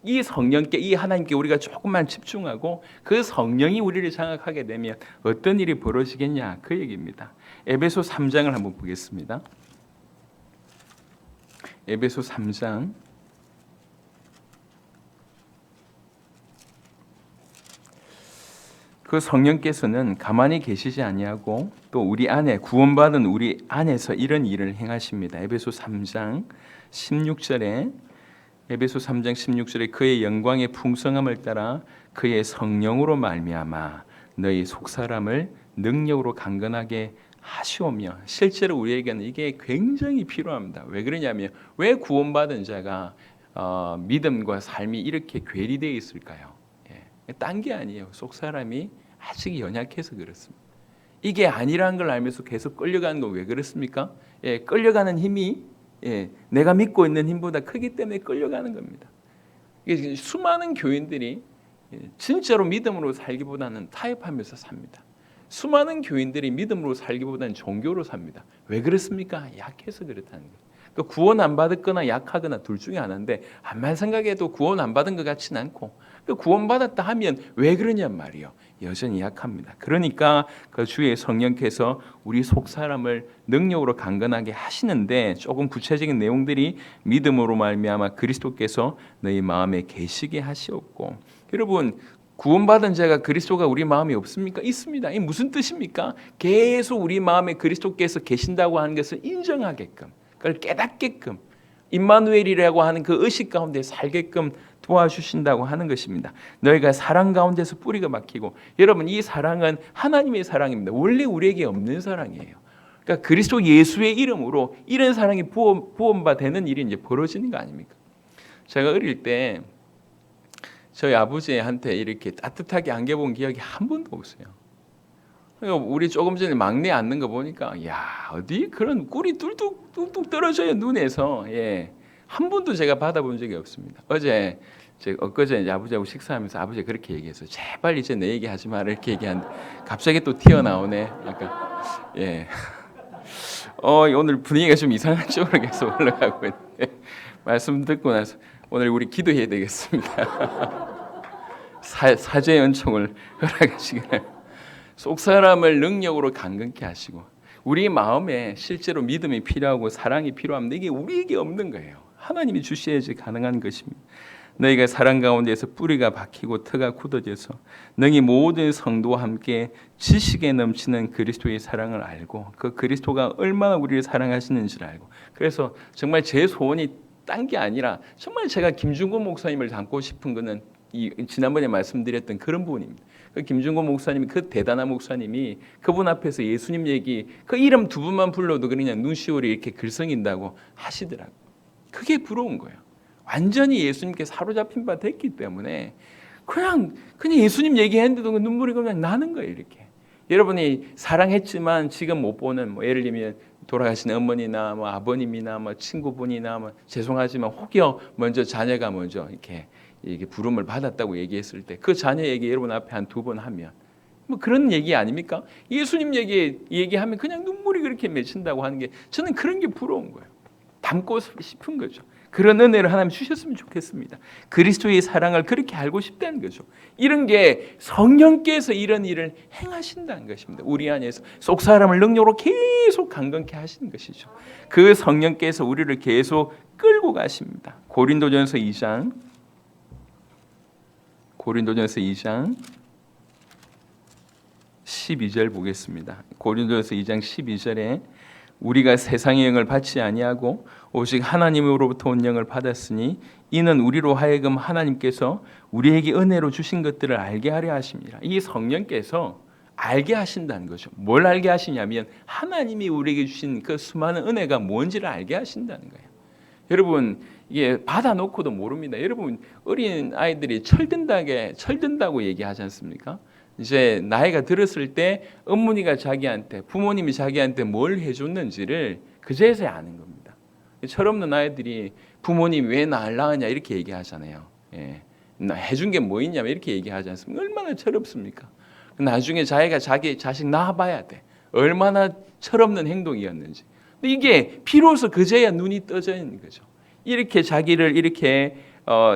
이 성령께 이 하나님께 우리가 조금만 집중하고 그 성령이 우리를 장악하게 되면 어떤 일이 벌어지겠냐 그 얘기입니다. 에베소 3장을 한번 보겠습니다. 에베소 3장 그 성령께서는 가만히 계시지 아니하고 또 우리 안에 구원받은 우리 안에서 이런 일을 행하십니다. 에베소 3장 16절에 에베소 3장 16절에 그의 영광의 풍성함을 따라 그의 성령으로 말미암아 너희 속사람을 능력으로 강건하게 하시오며 실제로 우리에게는 이게 굉장히 필요합니다. 왜 그러냐면 왜 구원받은 자가 믿음과 삶이 이렇게 괴리되어 있을까요? 딴 게 아니에요. 속사람이 아직 연약해서 그렇습니다. 이게 아니라는 걸 알면서 계속 끌려가는 건 왜 그렇습니까? 끌려가는 힘이 내가 믿고 있는 힘보다 크기 때문에 끌려가는 겁니다. 수많은 교인들이 진짜로 믿음으로 살기보다는 타협하면서 삽니다. 수많은 교인들이 믿음으로 살기보다는 종교로 삽니다. 왜 그렇습니까? 약해서 그렇다는 거예요. 그러니까 구원 안 받았거나 약하거나 둘 중에 하나인데 암만 생각해도 구원 안 받은 것 같지는 않고 구원 받았다 하면 왜 그러냔 말이에요. 여전히 약합니다. 그러니까 그 주의 성령께서 우리 속 사람을 능력으로 강건하게 하시는데 조금 구체적인 내용들이 믿음으로 말미암아 그리스도께서 너희 마음에 계시게 하시었고 여러분 구원받은 자가 그리스도가 우리 마음에 없습니까? 있습니다. 이게 무슨 뜻입니까? 계속 우리 마음에 그리스도께서 계신다고 하는 것을 인정하게끔 그걸 깨닫게끔 임마누엘이라고 하는 그 의식 가운데 살게끔 도와주신다고 하는 것입니다. 너희가 사랑 가운데서 뿌리가 박히고 여러분 이 사랑은 하나님의 사랑입니다. 원래 우리에게 없는 사랑이에요. 그러니까 그리스도 예수의 이름으로 이런 사랑이 부원바 되는 일이 이제 벌어지는 거 아닙니까? 제가 어릴 때 저희 아버지한테 이렇게 따뜻하게 안겨본 기억이 한 번도 없어요. 우리 조금 전에 막내 앉는 거 보니까 야 어디 그런 꿀이 뚝뚝 떨어져요 눈에서. 한 번도 제가 받아본 적이 없습니다. 엊그제 이제 아버지하고 식사하면서 아버지가 그렇게 얘기했어요. 제발 이제 내 얘기하지 마라 이렇게 얘기하는데 갑자기 또 튀어나오네. 아까 오늘 분위기가 좀 이상한 쪽으로 계속 올라가고 있는데 말씀 듣고 나서 오늘 우리 기도해야 되겠습니다. 사죄의 은총을 허락하시기를. 속 사람을 능력으로 강건케 하시고 우리 마음에 실제로 믿음이 필요하고 사랑이 필요합니다. 이게 우리에게 없는 거예요. 하나님이 주셔야지 가능한 것입니다. 너희가 사랑 가운데서 뿌리가 박히고 터가 굳어져서 너희 모든 성도와 함께 지식에 넘치는 그리스도의 사랑을 알고 그 그리스도가 얼마나 우리를 사랑하시는지를 알고 그래서 정말 제 소원이 딴 게 아니라 정말 제가 김준곤 목사님을 닮고 싶은 거는 지난번에 말씀드렸던 그런 부분입니다. 그 김준곤 목사님이 그 대단한 목사님이 그분 앞에서 예수님 얘기 그 이름 두 분만 불러도 그냥 눈시울이 이렇게 글썽인다고 하시더라고요. 그게 부러운 거예요. 완전히 예수님께 사로잡힌 바 됐기 때문에 그냥 예수님 얘기했는데도 눈물이 그냥 나는 거예요. 이렇게 여러분이 사랑했지만 지금 못 보는 예를 들면 돌아가신 어머니나 아버님이나 친구분이나 죄송하지만 혹여 먼저 자녀가 먼저 이게 부름을 받았다고 얘기했을 때 그 자녀에게 여러분 앞에 한 두 번 하면 그런 얘기 아닙니까? 예수님 얘기하면 그냥 눈물이 그렇게 맺힌다고 하는 게 저는 그런 게 부러운 거예요. 닮고 싶은 거죠. 그런 은혜를 하나님 주셨으면 좋겠습니다. 그리스도의 사랑을 그렇게 알고 싶다는 거죠. 이런 게 성령께서 이런 일을 행하신다는 것입니다. 우리 안에서 속 사람을 능력으로 계속 강건케 하시는 것이죠. 그 성령께서 우리를 계속 끌고 가십니다. 고린도전서 2장 12절 보겠습니다. 고린도전서 2장 12절에 우리가 세상의 영을 받지 아니하고 오직 하나님으로부터 온 영을 받았으니 이는 우리로 하여금 하나님께서 우리에게 은혜로 주신 것들을 알게 하려 하십니다. 이 성령께서 알게 하신다는 거죠. 뭘 알게 하시냐면 하나님이 우리에게 주신 그 수많은 은혜가 뭔지를 알게 하신다는 거예요. 여러분 이게 받아놓고도 모릅니다. 여러분 어린 아이들이 철든다고 얘기하지 않습니까? 이제 나이가 들었을 때 어머니가 부모님이 자기한테 뭘 해줬는지를 그제서야 아는 겁니다. 철없는 아이들이 부모님이 왜 날 낳았냐 이렇게 얘기하잖아요. 해준 게 뭐 있냐면 이렇게 얘기하지 않습니까? 얼마나 철없습니까? 나중에 자기가 자기 자식 낳아봐야 돼. 얼마나 철없는 행동이었는지. 근데 이게 비로소 그제야 눈이 떠져 있는 거죠. 이렇게 자기를 이렇게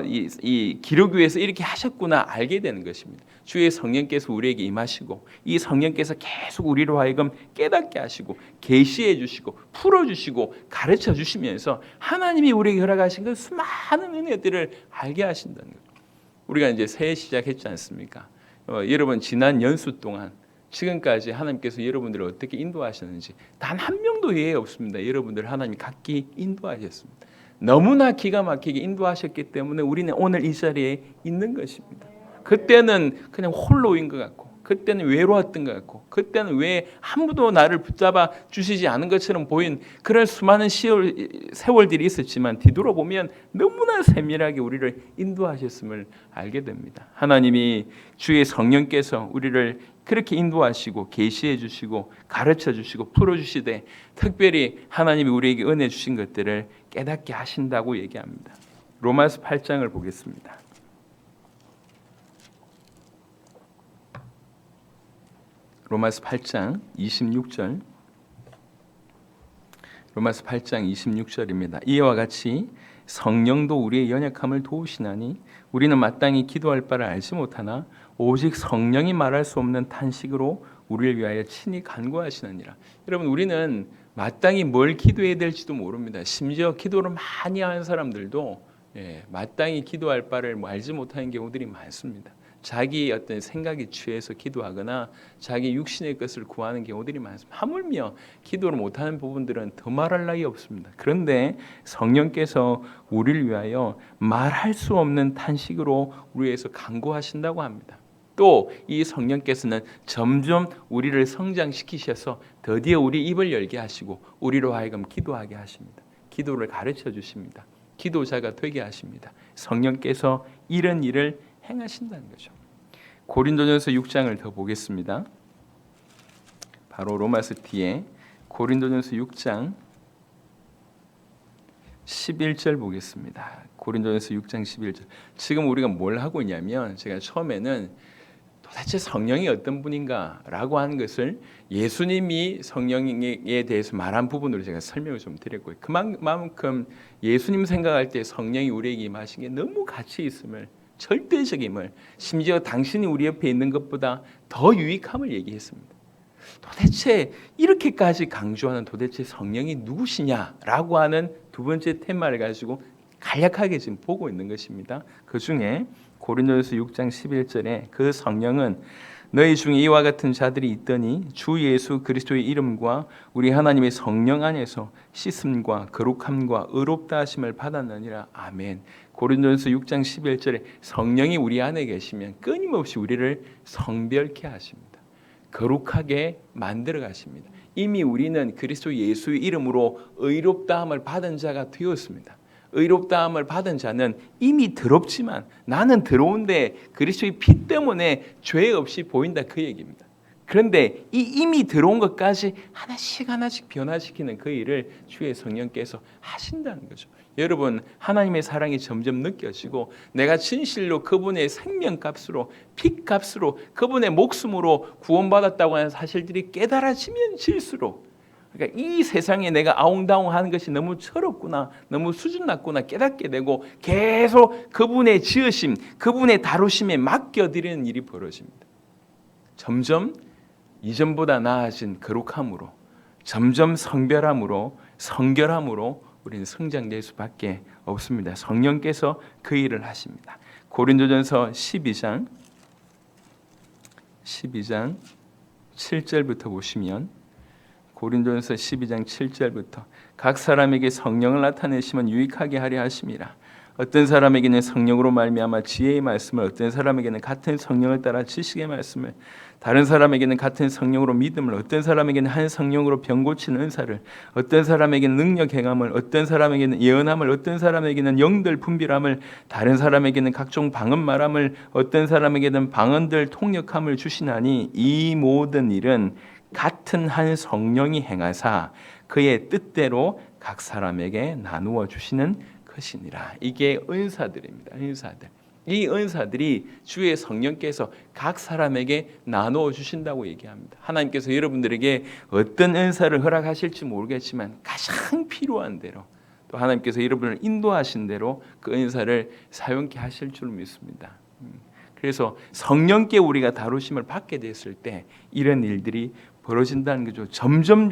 이 기르기 위해서 이렇게 하셨구나 알게 되는 것입니다. 주의 성령께서 우리에게 임하시고 이 성령께서 계속 우리로 하여금 깨닫게 하시고 계시해 주시고 풀어 주시고 가르쳐 주시면서 하나님이 우리에게 허락하신 그 수많은 은혜들을 알게 하신다는 거예요. 우리가 이제 새해 시작했지 않습니까? 여러분 지난 연수 동안 지금까지 하나님께서 여러분들을 어떻게 인도하셨는지 단 한 명도 예외 없습니다. 여러분들 하나님 각기 인도하셨습니다. 너무나 기가 막히게 인도하셨기 때문에 우리는 오늘 이 자리에 있는 것입니다. 그때는 그냥 홀로인 것 같고 그때는 외로웠던 것 같고 그때는 왜 아무도 나를 붙잡아 주시지 않은 것처럼 보인 그런 수많은 세월들이 있었지만 뒤돌아보면 너무나 세밀하게 우리를 인도하셨음을 알게 됩니다. 하나님이 주의 성령께서 우리를 그렇게 인도하시고 계시해 주시고 가르쳐 주시고 풀어 주시되 특별히 하나님이 우리에게 은혜 주신 것들을 깨닫게 하신다고 얘기합니다. 로마서 8장을 보겠습니다. 로마서 8장 26절. 로마서 8장 26절입니다. 이와 같이 성령도 우리의 연약함을 도우시나니 우리는 마땅히 기도할 바를 알지 못하나 오직 성령이 말할 수 없는 탄식으로 우리를 위하여 친히 간구하시느니라. 여러분 우리는 마땅히 뭘 기도해야 될지도 모릅니다. 심지어 기도를 많이 하는 사람들도 마땅히 기도할 바를 알지 못하는 경우들이 많습니다. 자기 어떤 생각에 취해서 기도하거나 자기 육신의 것을 구하는 경우들이 많습니다. 하물며 기도를 못하는 부분들은 더 말할 나위 없습니다. 그런데 성령께서 우리를 위하여 말할 수 없는 탄식으로 우리 위해서 간구하신다고 합니다. 또 이 성령께서는 점점 우리를 성장시키셔서 드디어 우리 입을 열게 하시고 우리로 하여금 기도하게 하십니다. 기도를 가르쳐 주십니다. 기도자가 되게 하십니다. 성령께서 이런 일을 행하신다는 거죠. 고린도전서 6장을 더 보겠습니다. 바로 로마서 뒤에 고린도전서 6장 11절 보겠습니다. 고린도전서 6장 11절. 지금 우리가 뭘 하고 있냐면 제가 처음에는 도대체 성령이 어떤 분인가라고 하는 것을 예수님이 성령에 대해서 말한 부분으로 제가 설명을 좀 드렸고요. 그만큼 예수님 생각할 때 성령이 우리에게 임하신 게 너무 가치 있음을 절대적임을 심지어 당신이 우리 옆에 있는 것보다 더 유익함을 얘기했습니다. 도대체 이렇게까지 강조하는 도대체 성령이 누구시냐라고 하는 두 번째 테마를 가지고 간략하게 지금 보고 있는 것입니다. 그 중에 고린도전서 6장 11절에 그 성령은 너희 중에 이와 같은 자들이 있더니 주 예수 그리스도의 이름과 우리 하나님의 성령 안에서 씻음과 거룩함과 의롭다 하심을 받았느니라. 아멘. 고린도전서 6장 11절에 성령이 우리 안에 계시면 끊임없이 우리를 성별케 하십니다. 거룩하게 만들어 가십니다. 이미 우리는 그리스도 예수의 이름으로 의롭다함을 받은 자가 되었습니다. 의롭다함을 받은 자는 이미 더럽지만 나는 더러운데 그리스도의 피 때문에 죄 없이 보인다 그 얘기입니다. 그런데 이 이미 들어온 것까지 하나씩 하나씩 변화시키는 그 일을 주의 성령께서 하신다는 거죠. 여러분, 하나님의 사랑이 점점 느껴지고 내가 진실로 그분의 생명값으로, 피값으로, 그분의 목숨으로 구원받았다고 하는 사실들이 깨달아지면 질수록, 그러니까 이 세상에 내가 아웅다웅하는 것이 너무 철없구나, 너무 수준 낮구나 깨닫게 되고 계속 그분의 지으심, 그분의 다루심에 맡겨드리는 일이 벌어집니다. 점점 이전보다 나아진 거룩함으로, 점점 성별함으로, 성결함으로 우리는 성장될 수밖에 없습니다. 성령께서 그 일을 하십니다. 고린도전서 12장 7절부터 보시면, 고린도전서 12장 7절부터 각 사람에게 성령을 나타내시면 유익하게 하려 하심이라. 어떤 사람에게는 성령으로 말미암아 지혜의 말씀을, 어떤 사람에게는 같은 성령을 따라 지식의 말씀을, 다른 사람에게는 같은 성령으로 믿음을, 어떤 사람에게는 한 성령으로 병 고치는 은사를, 어떤 사람에게는 능력 행함을, 어떤 사람에게는 예언함을, 어떤 사람에게는 영들 분별함을, 다른 사람에게는 각종 방언 말함을, 어떤 사람에게는 방언들 통역함을 주시나니 이 모든 일은 같은 한 성령이 행하사 그의 뜻대로 각 사람에게 나누어 주시는 것이니라. 이게 은사들입니다. 은사들. 이 은사들이 주의 성령께서 각 사람에게 나누어 주신다고 얘기합니다. 하나님께서 여러분들에게 어떤 은사를 허락하실지 모르겠지만 가장 필요한 대로, 또 하나님께서 여러분을 인도하신 대로 그 은사를 사용케 하실 줄 믿습니다. 그래서 성령께 우리가 다루심을 받게 됐을 때 이런 일들이 벌어진다는 거죠. 점점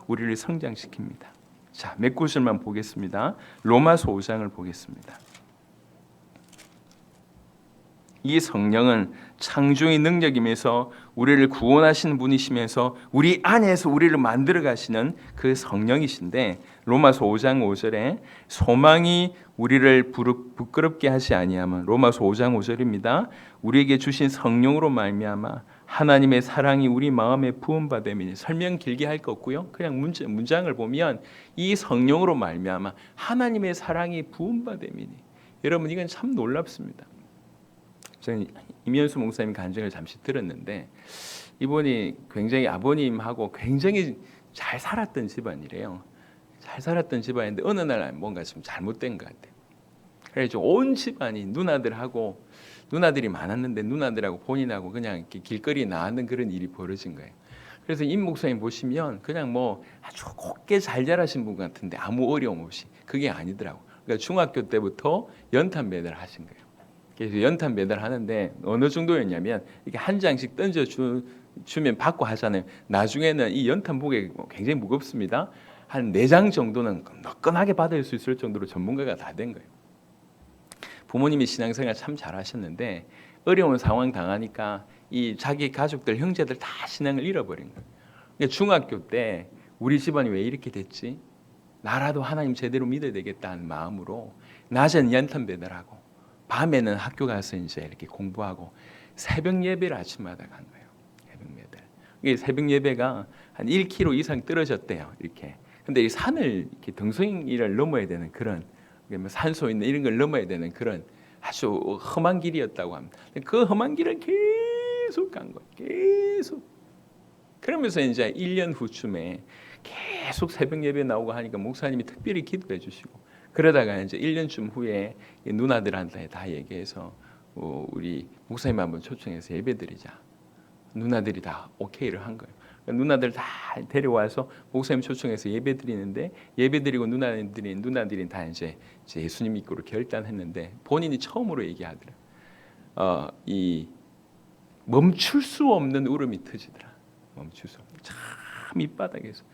우리를 성장시킵니다. 자, 몇 구절만 보겠습니다. 로마서 5장을 보겠습니다. 이 성령은 창조의 능력이면서 우리를 구원하시는 분이시면서 우리 안에서 우리를 만들어 가시는 그 성령이신데, 로마서 5장 5절에 소망이 우리를 부끄럽게 하지 아니하면, 로마서 5장 5절입니다. 우리에게 주신 성령으로 말미암아 하나님의 사랑이 우리 마음에 부음받음이니. 설명 길게 할 거 없고요. 그냥 문장을 보면 이 성령으로 말미암아 하나님의 사랑이 부음받음이니. 여러분, 이건 참 놀랍습니다. 저는 임현수 목사님 간증을 잠시 들었는데, 이분이 굉장히 아버님하고 굉장히 잘 살았던 집안이래요. 잘 살았던 집안인데 어느 날 뭔가 좀 잘못된 것 같아요. 그래서 온 집안이 누나들이 많았는데 누나들하고 본인하고 그냥 이렇게 길거리에 나왔는 그런 일이 벌어진 거예요. 그래서 임 목사님 보시면 그냥 뭐 아주 곱게 잘 자라신 분 같은데 아무 어려움 없이, 그게 아니더라고. 그러니까 중학교 때부터 연탄 배달 하신 거예요. 그래서 연탄 배달 하는데 어느 정도였냐면 이게 한 장씩 주면 받고 하잖아요. 나중에는 이 연탄 무게 굉장히 무겁습니다. 한 4장 정도는 너끈하게 받을 수 있을 정도로 전문가가 다 된 거예요. 부모님이 신앙생활 참 잘하셨는데 어려운 상황 당하니까 이 자기 가족들, 형제들 다 신앙을 잃어버린 거예요. 그러니까 중학교 때 우리 집안이 왜 이렇게 됐지? 나라도 하나님 제대로 믿어야 되겠다는 마음으로 낮에는 연탄 배달하고 밤에는 학교 가서 이제 이렇게 공부하고 새벽 예배를 아침마다 간 거예요. 새벽 예배. 이게 새벽 예배가 한 1km 이상 떨어졌대요. 이렇게. 근데 이 산을 이렇게 등성이를 넘어야 되는 그런, 산소 있는 이런 걸 넘어야 되는 그런 아주 험한 길이었다고 합니다. 그 험한 길을 계속 간 거예요. 계속. 그러면서 이제 1년 후쯤에 계속 새벽 예배 나오고 하니까 목사님이 특별히 기도해 주시고, 그러다가 이제 1년쯤 후에 누나들한테 다 얘기해서 우리 목사님 한번 초청해서 예배드리자. 누나들이 다 오케이를 한 거예요. 누나들 다 데려와서 목사님 초청해서 예배드리는데, 예배드리고 누나들이 다 이제 예수님 믿기로 결단했는데, 본인이 처음으로 얘기하더라. 이 멈출 수 없는 울음이 터지더라. 멈출 수 없는, 참 밑바닥에서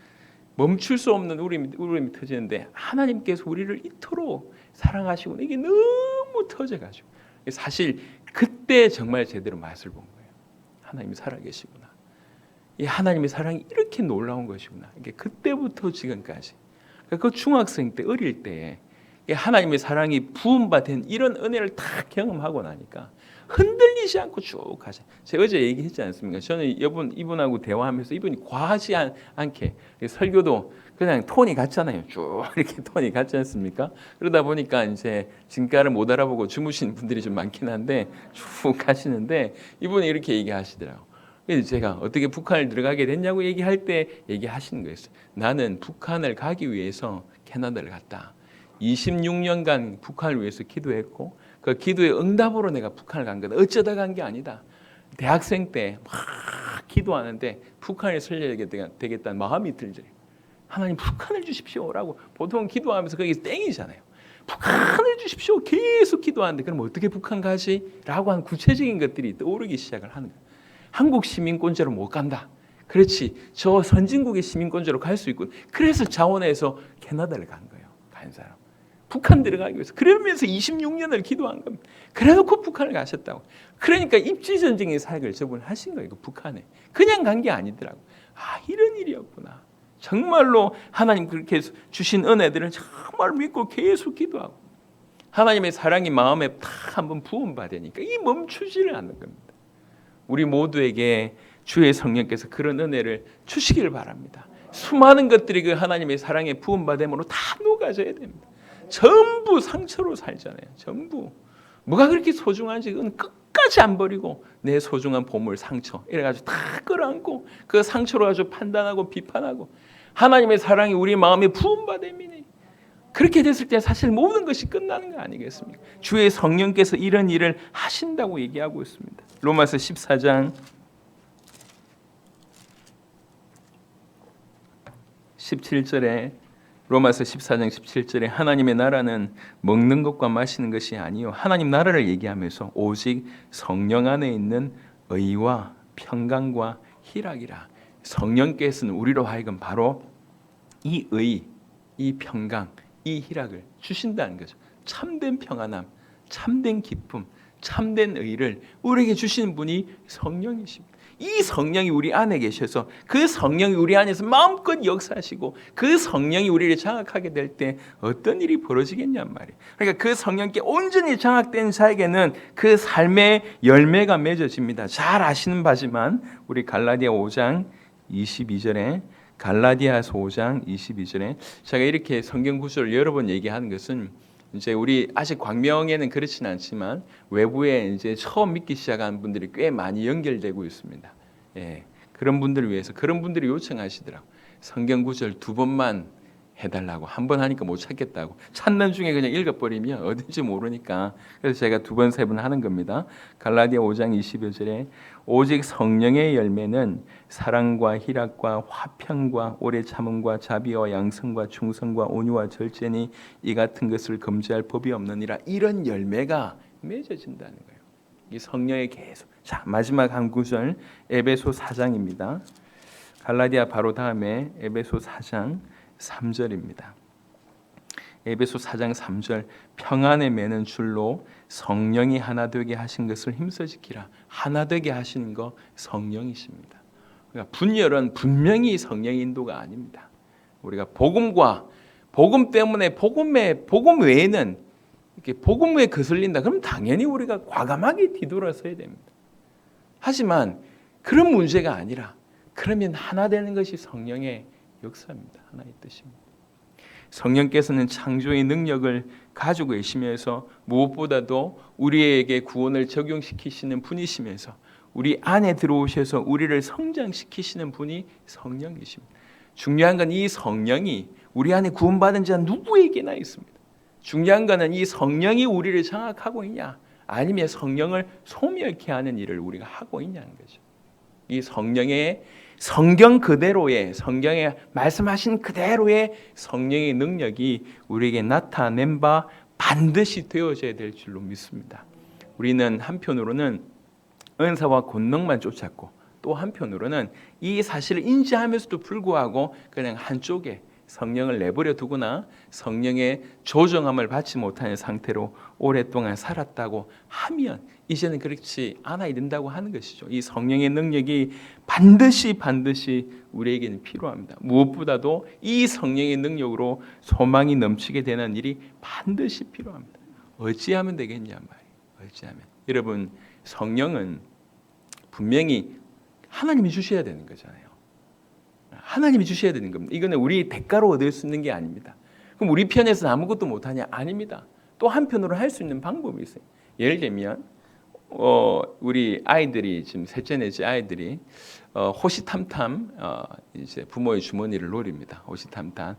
멈출 수 없는 울음이 터지는데, 하나님께서 우리를 이토록 사랑하시고 이게 너무 터져가지고, 사실 그때 정말 제대로 맛을 본 거예요. 하나님이 살아계시구나. 이 하나님의 사랑이 이렇게 놀라운 것이구나. 이게 그때부터 지금까지, 그 중학생 때, 어릴 때 하나님의 사랑이 부음받은 이런 은혜를 다 경험하고 나니까 흔들리지 않고 쭉 가자. 제가 어제 얘기했지 않습니까? 저는 이분하고 대화하면서 이분이 과하지 않게, 설교도 그냥 톤이 같잖아요. 쭉 이렇게 톤이 같지 않습니까? 그러다 보니까 이제 진가를 못 알아보고 주무시는 분들이 좀 많긴 한데 쭉 가시는데, 이분이 이렇게 얘기하시더라고요. 그래서 제가 어떻게 북한을 들어가게 됐냐고 얘기할 때 얘기하시는 거였어요. 나는 북한을 가기 위해서 캐나다를 갔다. 26년간 북한을 위해서 기도했고 그 기도의 응답으로 내가 북한을 간 거다. 어쩌다 간 게 아니다. 대학생 때 막 기도하는데 북한을 살려야 되겠다는 마음이 들더래. 하나님 북한을 주십시오라고 보통 기도하면서 그게 땡이잖아요. 북한을 주십시오. 계속 기도하는데 그럼 어떻게 북한 가지? 라고 한 구체적인 것들이 떠오르기 시작을 하는 거예요. 한국 시민권자로 못 간다. 그렇지. 저 선진국의 시민권자로 갈 수 있고 그래서 자원해서 캐나다를 간 거예요. 간 사람. 북한 들어가기 위해서. 그러면서 26년을 기도한 겁니다. 그래놓고 북한을 가셨다고. 그러니까 입지전쟁의 사역을 저분을 하신 거예요. 북한에. 그냥 간 게 아니더라고. 아 이런 일이었구나. 정말로 하나님 그렇게 주신 은혜들을 정말 믿고 계속 기도하고 하나님의 사랑이 마음에 탁 한번 부음받으니까 이 멈추지를 않는 겁니다. 우리 모두에게 주의 성령께서 그런 은혜를 주시기를 바랍니다. 수많은 것들이 그 하나님의 사랑의 부음받음으로 다 녹아져야 됩니다. 전부 상처로 살잖아요. 전부. 뭐가 그렇게 소중한지 그건 끝까지 안 버리고 내 소중한 보물 상처 이래가지고 다 끌어안고 그 상처로 가지고 판단하고 비판하고 하나님의 사랑이 우리 마음에 부음받음이니 그렇게 됐을 때 사실 모든 것이 끝나는 거 아니겠습니까? 주의 성령께서 이런 일을 하신다고 얘기하고 있습니다. 로마서 14장 17절에 로마서 14장 17절에 하나님의 나라는 먹는 것과 마시는 것이 아니요 하나님 나라를 얘기하면서 오직 성령 안에 있는 의와 평강과 희락이라. 성령께서는 우리로 하여금 바로 이 의, 이 평강, 이 희락을 주신다는 거죠. 참된 평안함, 참된 기쁨, 참된 의를 우리에게 주시는 분이 성령이십니다. 이 성령이 우리 안에 계셔서 그 성령이 우리 안에서 마음껏 역사하시고 그 성령이 우리를 장악하게 될 때 어떤 일이 벌어지겠냔 말이에요. 그러니까 그 성령께 온전히 장악된 자에게는 그 삶의 열매가 맺어집니다. 잘 아시는 바지만 우리 갈라디아 5장 22절에 갈라디아서 5장 22절에 제가 이렇게 성경 구절을 여러 번 얘기하는 것은 이제 우리 아직 광명에는 그렇지는 않지만 외부에 이제 처음 믿기 시작한 분들이 꽤 많이 연결되고 있습니다. 예, 그런 분들을 위해서 그런 분들이 요청하시더라고. 성경 구절 2번만 해달라고. 한 번 하니까 못 찾겠다고. 찾는 중에 그냥 읽어버리면 어딘지 모르니까. 그래서 제가 2번, 3번 하는 겁니다. 갈라디아 5장 22절에 오직 성령의 열매는 사랑과 희락과 화평과 오래 참음과 자비와 양성과 충성과 온유와 절제니 이 같은 것을 금지할 법이 없느니라. 이런 열매가 맺어진다는 거예요. 이 성령의 계속. 자, 마지막 한 구절 에베소 4장입니다. 갈라디아 바로 다음에 에베소 4장 3절입니다. 에베소 4장 3절 평안에 매는 줄로 성령이 하나 되게 하신 것을 힘써 지키라. 하나 되게 하시는 거 성령이십니다. 그러니까 분열은 분명히 성령의 인도가 아닙니다. 우리가 복음과 복음 때문에 복음 외에는 이렇게 복음 외에 거슬린다. 그럼 당연히 우리가 과감하게 뒤돌아서야 됩니다. 하지만 그런 문제가 아니라 그러면 하나 되는 것이 성령의 역사입니다. 하나의 뜻입니다. 성령께서는 창조의 능력을 가지고 계시면서 무엇보다도 우리에게 구원을 적용시키시는 분이시면서 우리 안에 들어오셔서 우리를 성장시키시는 분이 성령이십니다. 중요한 건 이 성령이 우리 안에 구원받은 자 누구에게나 있습니다. 중요한 것은 이 성령이 우리를 장악하고 있냐 아니면 성령을 소멸케 하는 일을 우리가 하고 있냐는 거죠. 이 성령의 성경 그대로의 성경에 말씀하신 그대로의 성령의 능력이 우리에게 나타낸 바 반드시 되어져야 될 줄로 믿습니다. 우리는 한편으로는 은사와 권능만 쫓았고 또 한편으로는 이 사실을 인지하면서도 불구하고 그냥 한쪽에 성령을 내버려 두거나 성령의 조정함을 받지 못하는 상태로 오랫동안 살았다고 하면 이제는 그렇지 않아야 된다고 하는 것이죠. 이 성령의 능력이 반드시 우리에게는 필요합니다. 무엇보다도 이 성령의 능력으로 소망이 넘치게 되는 일이 반드시 필요합니다. 어찌하면 되겠냐 말이에요. 어찌하면. 여러분 성령은 분명히 하나님이 주셔야 되는 거잖아요. 하나님이 주셔야 되는 겁니다. 이거는 우리 대가로 얻을 수 있는 게 아닙니다. 그럼 우리 편에서는 아무것도 못하냐? 아닙니다. 또 한편으로 할 수 있는 방법이 있어요. 예를 들면 우리 아이들이 지금 셋째 넷째 아이들이 호시탐탐 이제 부모의 주머니를 노립니다. 호시탐탐.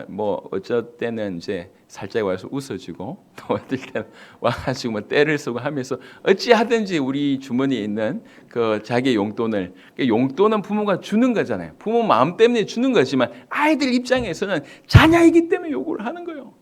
뭐 어쩔 때는 이제 살짝 와서 웃어주고 또 어떨 때는 와가지고 뭐 떼를 쓰고 하면서 어찌하든지 우리 주머니에 있는 그 자기의 용돈을, 용돈은 부모가 주는 거잖아요. 부모 마음 때문에 주는 거지만 아이들 입장에서는 자녀이기 때문에 요구를 하는 거예요.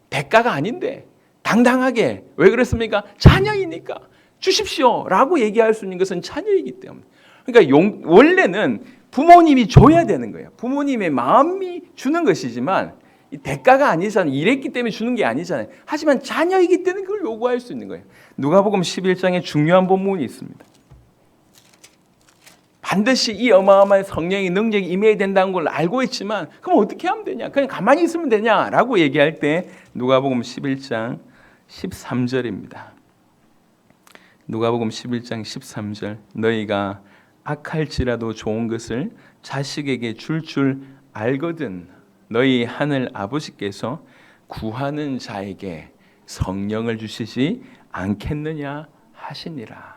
대가가 아닌데 당당하게. 왜 그렇습니까? 자녀이니까 주십시오라고 얘기할 수 있는 것은 자녀이기 때문에. 그러니까 원래는 부모님이 줘야 되는 거예요. 부모님의 마음이 주는 것이지만 이 대가가 아니잖아요. 일했기 때문에 주는 게 아니잖아요. 하지만 자녀이기 때문에 그걸 요구할 수 있는 거예요. 누가복음 11장에 중요한 본문이 있습니다. 반드시 이 어마어마한 성령의 능력이 임해야 된다는 걸 알고 있지만 그럼 어떻게 하면 되냐? 그냥 가만히 있으면 되냐라고 얘기할 때 누가복음 11장 13절입니다. 누가복음 11장 13절 너희가 악할지라도 좋은 것을 자식에게 줄 알거든 너희 하늘 아버지께서 구하는 자에게 성령을 주시지 않겠느냐 하시니라.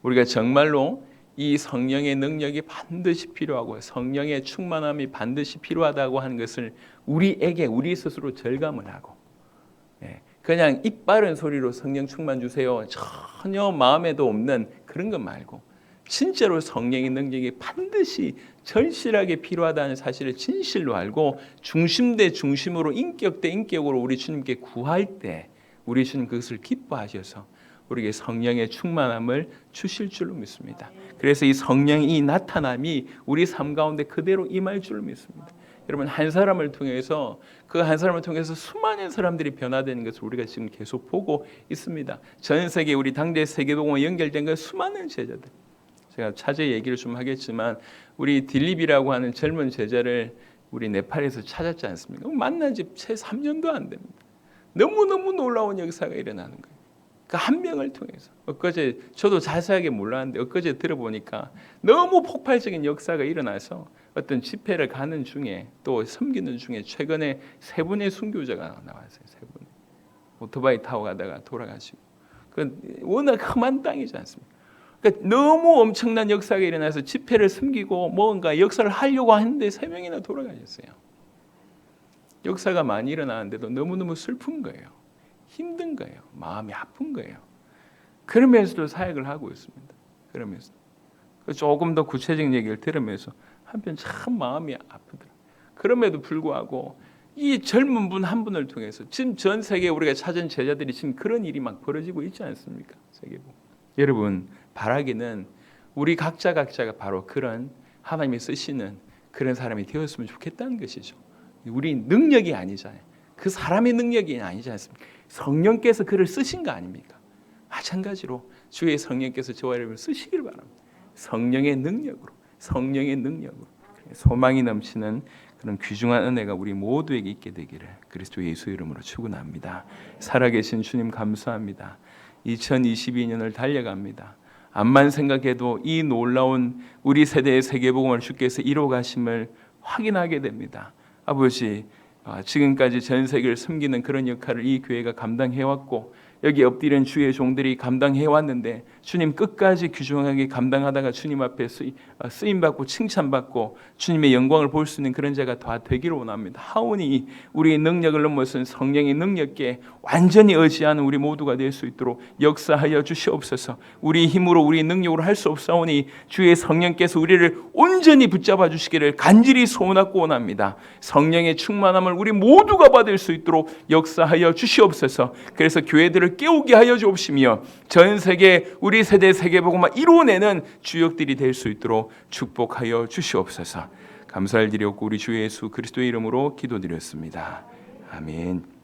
우리가 정말로 이 성령의 능력이 반드시 필요하고 성령의 충만함이 반드시 필요하다고 하는 것을 우리에게 우리 스스로 절감을 하고 그냥 입 바른 소리로 성령 충만 주세요 전혀 마음에도 없는 그런 것 말고 진짜로 성령의 능력이 반드시 절실하게 필요하다는 사실을 진실로 알고 중심 대 중심으로 인격 대 인격으로 우리 주님께 구할 때 우리 주님 그것을 기뻐하셔서 우리에게 성령의 충만함을 주실 줄로 믿습니다. 그래서 이 성령의 이 나타남이 우리 삶 가운데 그대로 임할 줄로 믿습니다. 여러분 한 사람을 통해서 그 한 사람을 통해서 수많은 사람들이 변화되는 것을 우리가 지금 계속 보고 있습니다. 전 세계 우리 당대 세계복음과 연결된 그 수많은 제자들. 제가 차제 얘기를 좀 하겠지만 우리 딜립이라고 하는 젊은 제자를 우리 네팔에서 찾았지 않습니까? 만난 지 채 3년도 안 됩니다. 너무너무 놀라운 역사가 일어나는 거예요. 그 한 명을 통해서. 엊그제 저도 자세하게 몰랐는데 엊그제 들어보니까 너무 폭발적인 역사가 일어나서 어떤 집회를 가는 중에 또 섬기는 중에 최근에 3분의 순교자가 나왔어요. 3분. 오토바이 타고 가다가 돌아가시고. 그 워낙 험한 땅이지 않습니까? 그러니까 너무 엄청난 역사가 일어나서 집회를 숨기고 뭔가 역사를 하려고 하는데 3명이나 돌아가셨어요. 역사가 많이 일어나는데도 너무너무 슬픈 거예요. 힘든 거예요. 마음이 아픈 거예요. 그러면서도 사역을 하고 있습니다. 그러면서 조금 더 구체적인 얘기를 들으면서 한편 참 마음이 아프더라고요. 그럼에도 불구하고 이 젊은 분 한 분을 통해서 지금 전 세계에 우리가 찾은 제자들이 지금 그런 일이 막 벌어지고 있지 않습니까? 세계보. 여러분 바라기는 우리 각자가 바로 그런 하나님이 쓰시는 그런 사람이 되었으면 좋겠다는 것이죠. 우리 능력이 아니잖아요. 그 사람의 능력이 아니지 않습니까? 성령께서 그를 쓰신 거 아닙니까? 마찬가지로 주의 성령께서 저와 여러분을 쓰시길 바랍니다. 성령의 능력으로 소망이 넘치는 그런 귀중한 은혜가 우리 모두에게 있게 되기를 그리스도 예수 이름으로 축원합니다. 살아계신 주님 감사합니다. 2022년을 달려갑니다. 암만 생각해도 이 놀라운 우리 세대의 세계복음을 주께서 이루어 가심을 확인하게 됩니다. 아버지, 지금까지 전 세계를 섬기는 그런 역할을 이 교회가 감당해왔고 여기 엎드린 주의 종들이 감당해왔는데 주님 끝까지 귀중하게 감당하다가 주님 앞에 쓰임받고 칭찬받고 주님의 영광을 볼 수 있는 그런 자가 다 되기를 원합니다. 하오니 우리의 능력을 넘어선 성령의 능력께 완전히 의지하는 우리 모두가 될 수 있도록 역사하여 주시옵소서. 우리 힘으로 우리 능력으로 할 수 없사오니 주의 성령께서 우리를 온전히 붙잡아 주시기를 간절히 소원하고 원합니다. 성령의 충만함을 우리 모두가 받을 수 있도록 역사하여 주시옵소서. 그래서 교회들을 깨우게 하여 주옵시며 전 세계 우리 세대 세계복음을 이루어내는 주역들이 될 수 있도록 축복하여 주시옵소서. 감사를 드렸고 우리 주 예수 그리스도의 이름으로 기도드렸습니다. 아멘.